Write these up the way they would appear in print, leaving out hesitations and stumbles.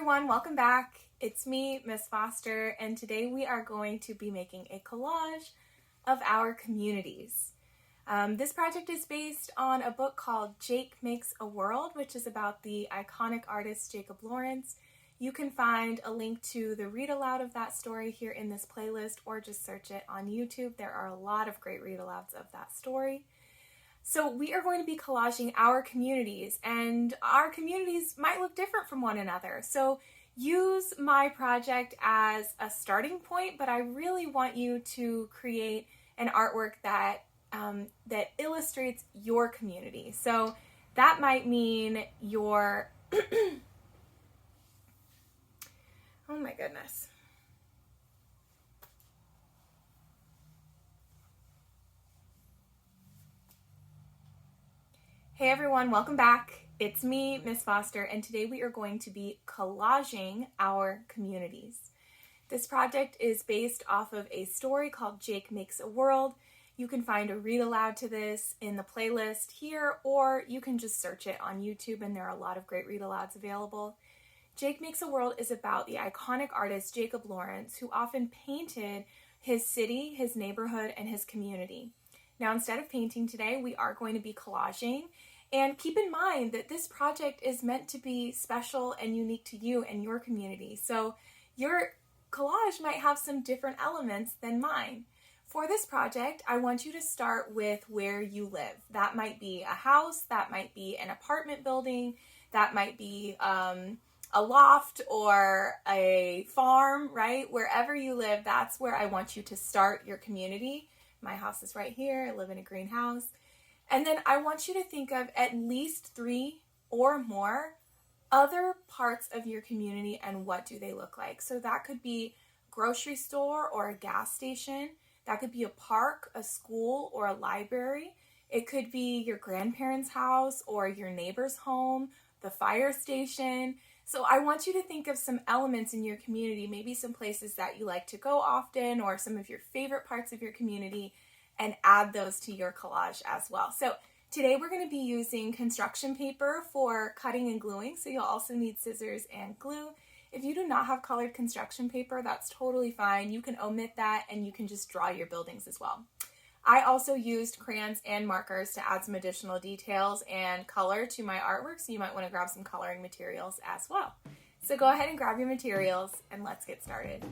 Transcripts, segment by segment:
everyone, welcome back. It's me, Miss Foster, and today we are going to be making a collage of our communities. This project is based on a book called Jake Makes a World, which is about the iconic artist Jacob Lawrence. You can find a link to the read aloud of that story here in this playlist, or just search it on YouTube. There are a lot of great read alouds of that story. So we are going to be collaging our communities, and our communities might look different from one another. So use my project as a starting point, but I really want you to create an artwork that illustrates your community. So that might mean your oh my goodness. Hey everyone, welcome back. It's me, Miss Foster, and today we are going to be collaging our communities. This project is based off of a story called Jake Makes a World. You can find a read aloud to this in the playlist here, or you can just search it on YouTube, and there are a lot of great read alouds available. Jake Makes a World is about the iconic artist Jacob Lawrence, who often painted his city, his neighborhood, and his community. Now, instead of painting today, we are going to be collaging. And keep in mind that this project is meant to be special and unique to you and your community. So your collage might have some different elements than mine. For this project, I want you to start with where you live. That might be a house, that might be an apartment building, that might be a loft or a farm, right? Wherever you live, that's where I want you to start your community. My house is right here. I live in a greenhouse. And then I want you to think of at least 3 or more other parts of your community and what do they look like. So that could be a grocery store or a gas station. That could be a park, a school, or a library. It could be your grandparents' house or your neighbor's home, the fire station. So I want you to think of some elements in your community, maybe some places that you like to go often or some of your favorite parts of your community, and add those to your collage as well. So today we're going to be using construction paper for cutting and gluing, so you'll also need scissors and glue. If you do not have colored construction paper, that's totally fine. You can omit that and you can just draw your buildings as well. I also used crayons and markers to add some additional details and color to my artwork, so you might want to grab some coloring materials as well. So go ahead and grab your materials and let's get started.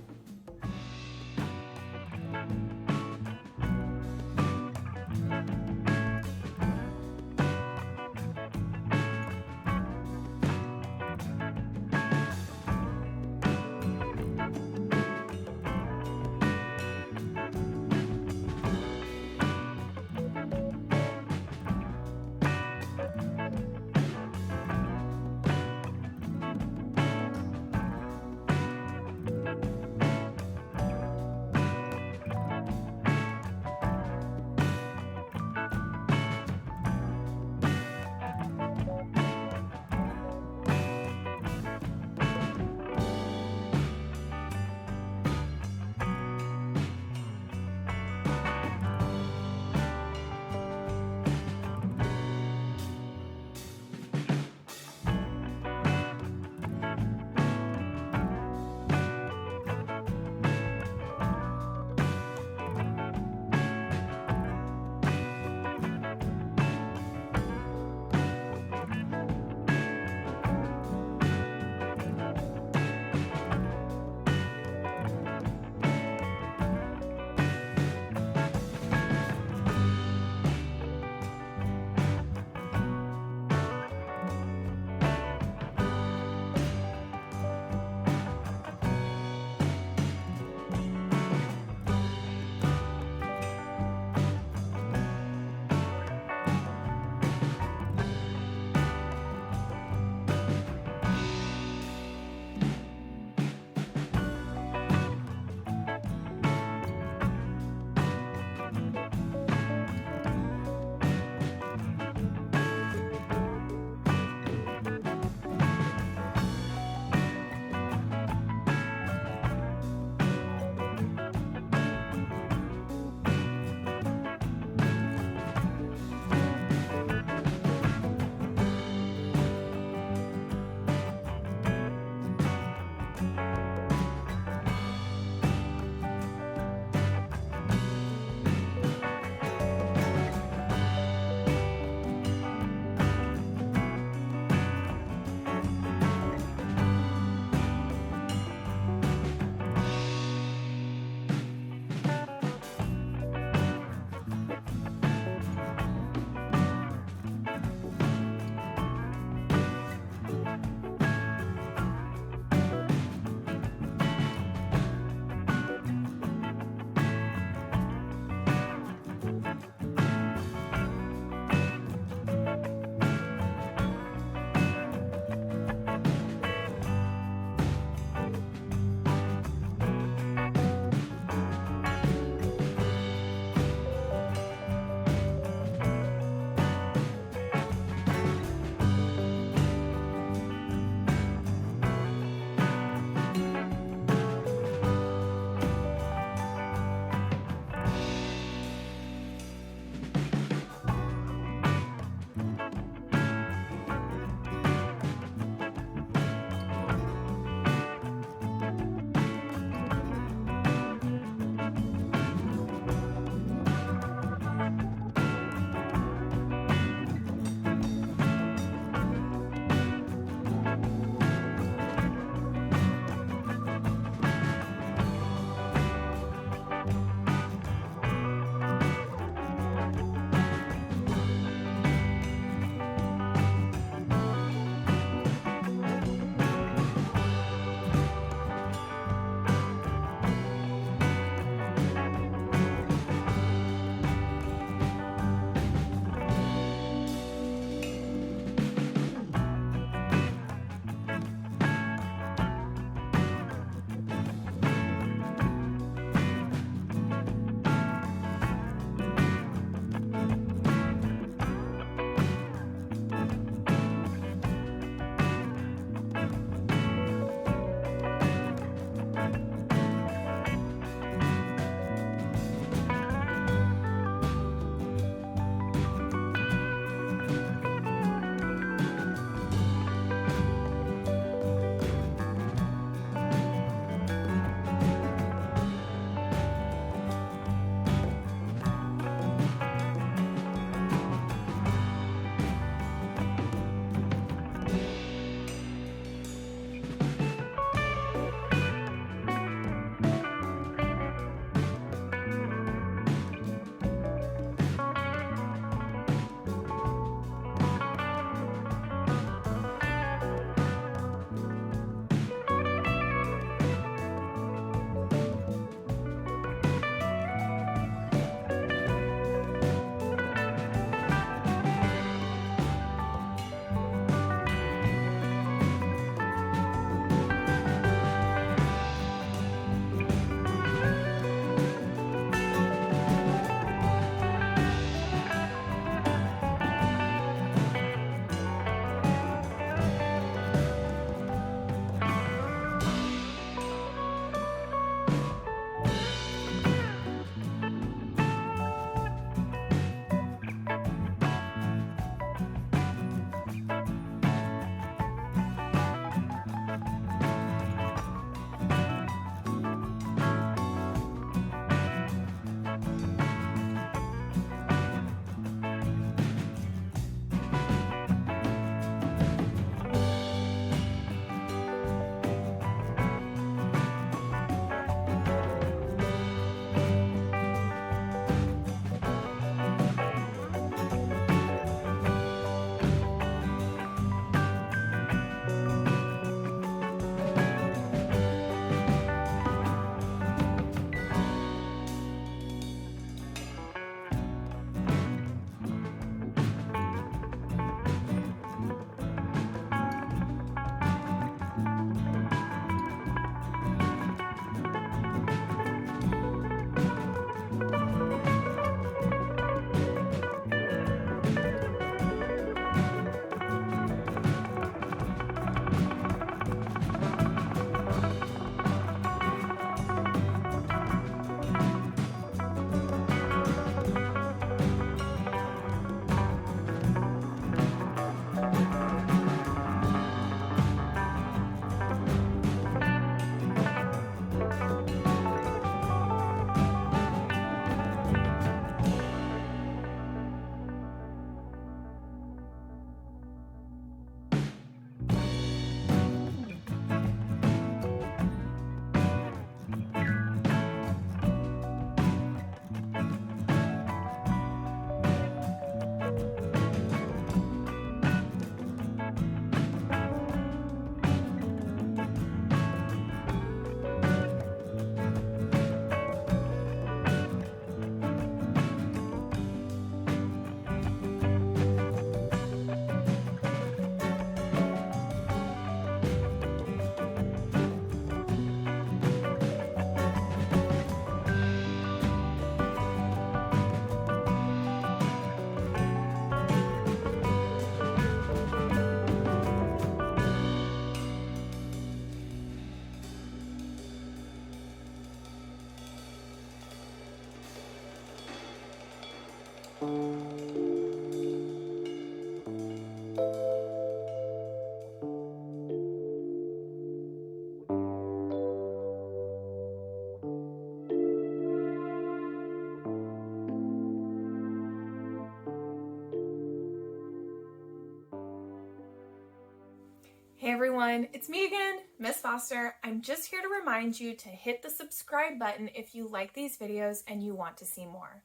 Hey everyone, it's me again, Miss Foster. I'm just here to remind you to hit the subscribe button if you like these videos and you want to see more.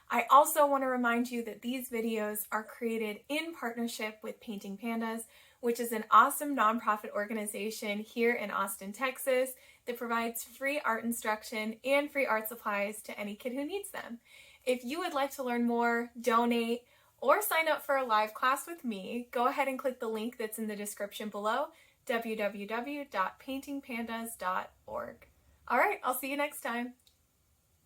I also want to remind you that these videos are created in partnership with Painting Pandas, which is an awesome nonprofit organization here in Austin, Texas that provides free art instruction and free art supplies to any kid who needs them. If you would like to learn more, donate, or sign up for a live class with me, go ahead and click the link that's in the description below, www.paintingpandas.org. All right, I'll see you next time.